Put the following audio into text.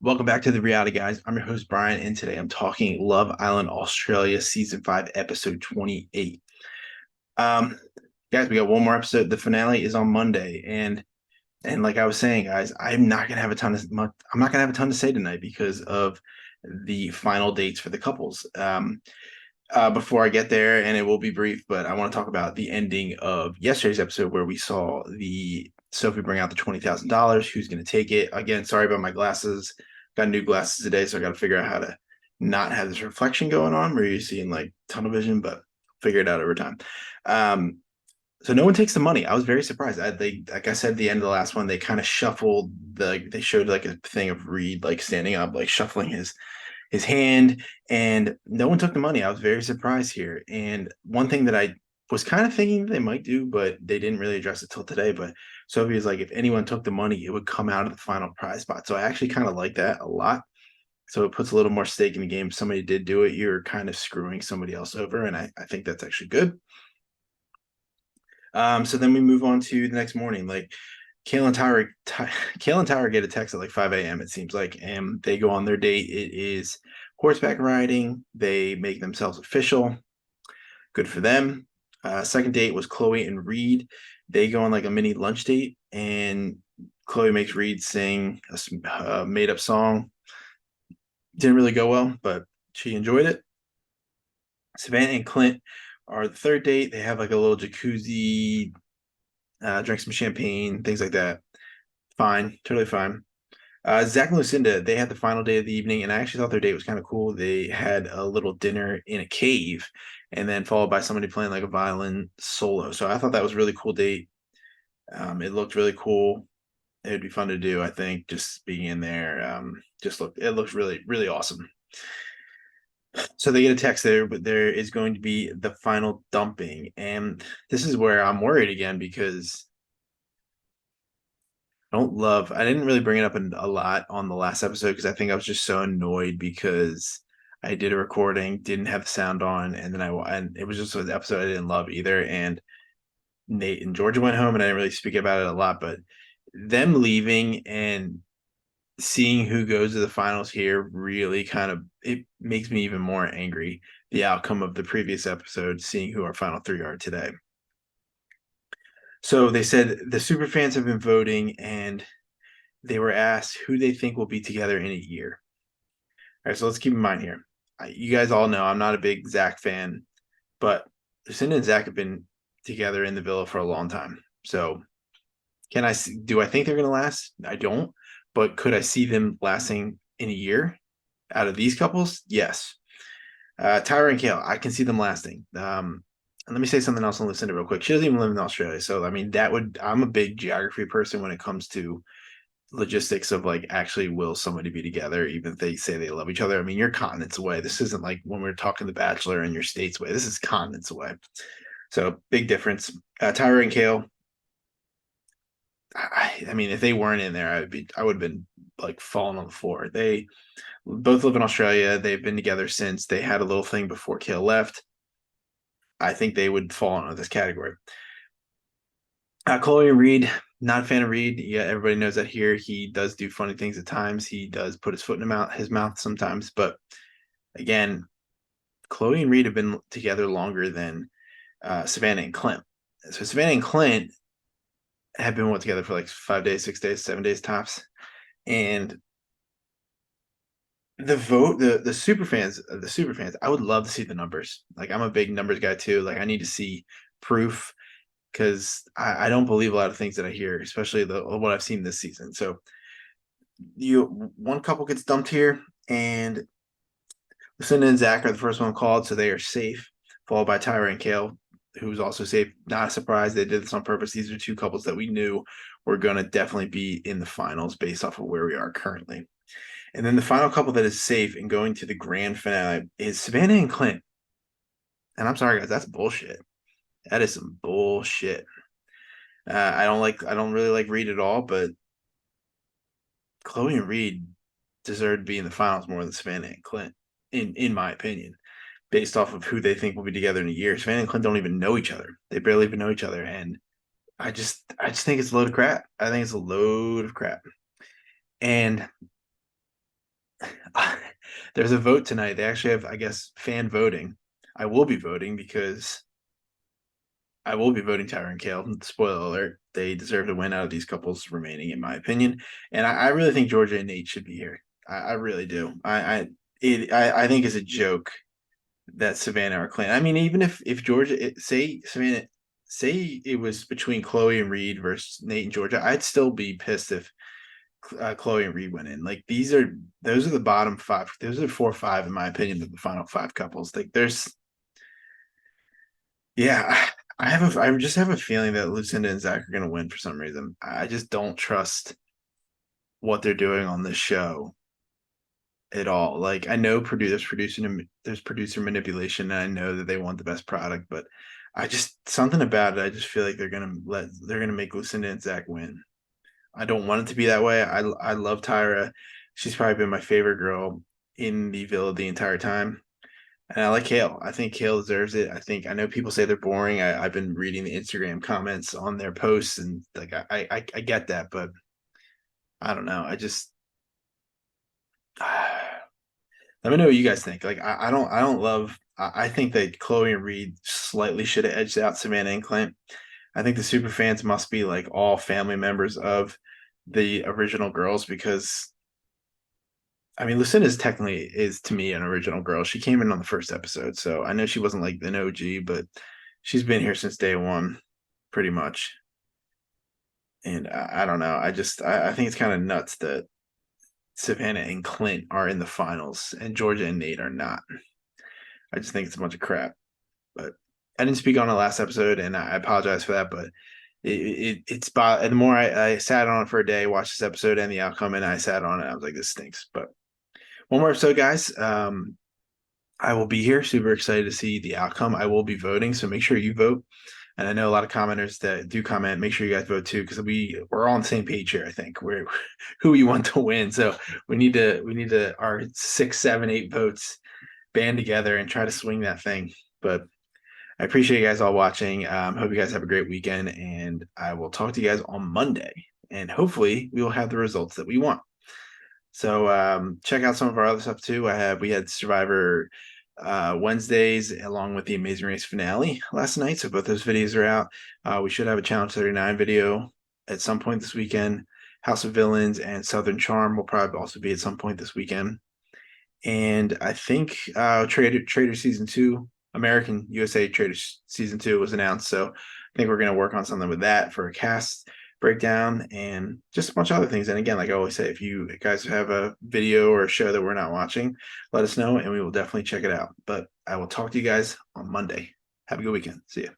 Welcome back to the Reality Guys. I'm your host, Brian, and today I'm talking Love Island Australia Season 5, Episode 28. Um, guys, we got one more episode. The finale is on Monday, and like I was saying, guys, I'm not gonna have a ton to say tonight because of the final dates for the couples. Before I get there, and it will be brief, but I want to talk about the ending of yesterday's episode where we saw the Sophie bring out the $20,000. Who's going to take it? Again, sorry about my glasses. Got new glasses today, so I got to figure out how to not have this reflection going on where you're seeing like tunnel vision, but figure it out over time. Um, so no one takes the money. I was very surprised. Like I said, at the end of the last one, they kind of shuffled they showed like a thing of Reed like standing up, like shuffling his hand, and no one took the money. I was very surprised here. And one thing that I was kind of thinking they might do, but they didn't really address it till today. But Sophie was like, if anyone took the money, it would come out of the final prize pot. So I actually kind of like that a lot. So it puts a little more stake in the game. If somebody did do it, you're kind of screwing somebody else over. And I think that's actually good. So then we move on to the next morning. Like Kale and Tyra get a text at like 5 a.m. It seems like, and they go on their date. It is horseback riding. They make themselves official. Good for them. Second date was Chloe and Reed. They go on like a mini lunch date, and Chloe makes Reed sing a made up song. Didn't really go well, but she enjoyed it. Savannah and Clint are the third date. They have like a little jacuzzi, drink some champagne, things like that. Fine, totally fine. Zach and Lucinda, they had the final day of the evening, and I actually thought their date was kind of cool. They had a little dinner in a cave, and then followed by somebody playing like a violin solo. So I thought that was a really cool date. It looked really cool. It would be fun to do, I think, just being in there. It looks really, really awesome. So they get a text there, but there is going to be the final dumping. And this is where I'm worried again because I didn't really bring it up a lot on the last episode because I think I was just so annoyed because I did a recording, didn't have the sound on, and and it was just an episode I didn't love either. And Nate and Georgia went home, and I didn't really speak about it a lot, but them leaving and seeing who goes to the finals here really kind of it makes me even more angry. The outcome of the previous episode, seeing who our final three are today. So they said the super fans have been voting, and they were asked who they think will be together in a year. All right, so let's keep in mind here. You guys all know I'm not a big Zach fan, but Lucinda and Zach have been together in the villa for a long time. So do I think they're going to last? I don't, but could I see them lasting in a year out of these couples? Yes. Tyra and Kale, I can see them lasting. And let me say something else on Lucinda real quick. She doesn't even live in Australia. So, I mean, I'm a big geography person when it comes to logistics of like actually will somebody be together even if they say they love each other. I mean, you're continents away. This isn't like when we're talking The Bachelor and your states away. This is continents away. So big difference. Tyra and Kale. I mean, if they weren't in there, I would have been like falling on the floor. They both live in Australia. They've been together since they had a little thing before Kale left. I think they would fall into this category. Chloe and Reed, not a fan of Reed. Yeah, everybody knows that here. He does do funny things at times. He does put his foot in his mouth sometimes. But again, Chloe and Reed have been together longer than Savannah and Clint. So Savannah and Clint have been together for like 5 days, 6 days, 7 days tops. And the super fans, I would love to see the numbers. Like I'm a big numbers guy too. Like I need to see proof because I don't believe a lot of things that I hear, especially what I've seen this season. So one couple gets dumped here, and Lucinda and Zach are the first one called, so they are safe, followed by Tyra and Kale, who's also safe. Not a surprise, they did this on purpose. These are two couples that we knew were going to definitely be in the finals based off of where we are currently. And then the final couple that is safe and going to the grand finale is Savannah and Clint. And I'm sorry, guys, that's bullshit. That is some bullshit. I don't really like Reed at all, but Chloe and Reed deserve to be in the finals more than Savannah and Clint, in my opinion, based off of who they think will be together in a year. Savannah and Clint don't even know each other. They barely even know each other. And I just think it's a load of crap. I think it's a load of crap. And there's a vote tonight. They actually have, I guess, fan voting. I will be voting because I will be voting Tyra and Kale. Spoiler alert: they deserve to win out of these couples remaining, in my opinion. And I really think Georgia and Nate should be here. I really do. I think it's a joke that Savannah or Clint. I mean, even if Georgia say Savannah say it was between Chloe and Reed versus Nate and Georgia, I'd still be pissed if Chloe and Reed went in. Like those are the bottom five. Those are 4 or 5 in my opinion of the final 5 couples. Like there's yeah. I just have a feeling that Lucinda and Zach are gonna win for some reason. I just don't trust what they're doing on this show at all. Like I know there's producer manipulation, and I know that they want the best product, but I just something about it. I just feel like they're gonna make Lucinda and Zach win. I don't want it to be that way. I love Tyra. She's probably been my favorite girl in the villa the entire time. And I like Kale. I think Kale deserves it. I know people say they're boring. I've been reading the Instagram comments on their posts, and like I get that, but I don't know. I just let me know what you guys think. Like I don't love. I think that Chloe and Reed slightly should have edged out Savannah and Clint. I think the super fans must be like all family members of the original girls because I mean Lucinda is to me an original girl. She came in on the first episode, so I know she wasn't like an OG, but she's been here since day one, pretty much. And I don't know. I think it's kind of nuts that Savannah and Clint are in the finals and Georgia and Nate are not. I just think it's a bunch of crap. But I didn't speak on the last episode, and I apologize for that. But it's and the more I sat on it for a day, watched this episode and the outcome, and I sat on it, I was like, this stinks. But one more episode, guys. I will be here. Super excited to see the outcome. I will be voting, so make sure you vote. And I know a lot of commenters that do comment. Make sure you guys vote too, because we're all on the same page here. I think we're who we want to win. So we need to our 6, 7, 8 votes band together and try to swing that thing. But I appreciate you guys all watching. Hope you guys have a great weekend, and I will talk to you guys on Monday. And hopefully, we will have the results that we want. So check out some of our other stuff too. We had Survivor Wednesdays along with the Amazing Race finale last night. So both those videos are out. We should have a Challenge 39 video at some point this weekend. House of Villains and Southern Charm will probably also be at some point this weekend. And I think Trader Season 2, American USA Trader Season 2 was announced. So I think we're going to work on something with that for a cast breakdown and just a bunch of other things. And again, like I always say, if you guys have a video or a show that we're not watching, let us know and we will definitely check it out. But I will talk to you guys on Monday. Have a good weekend. See ya.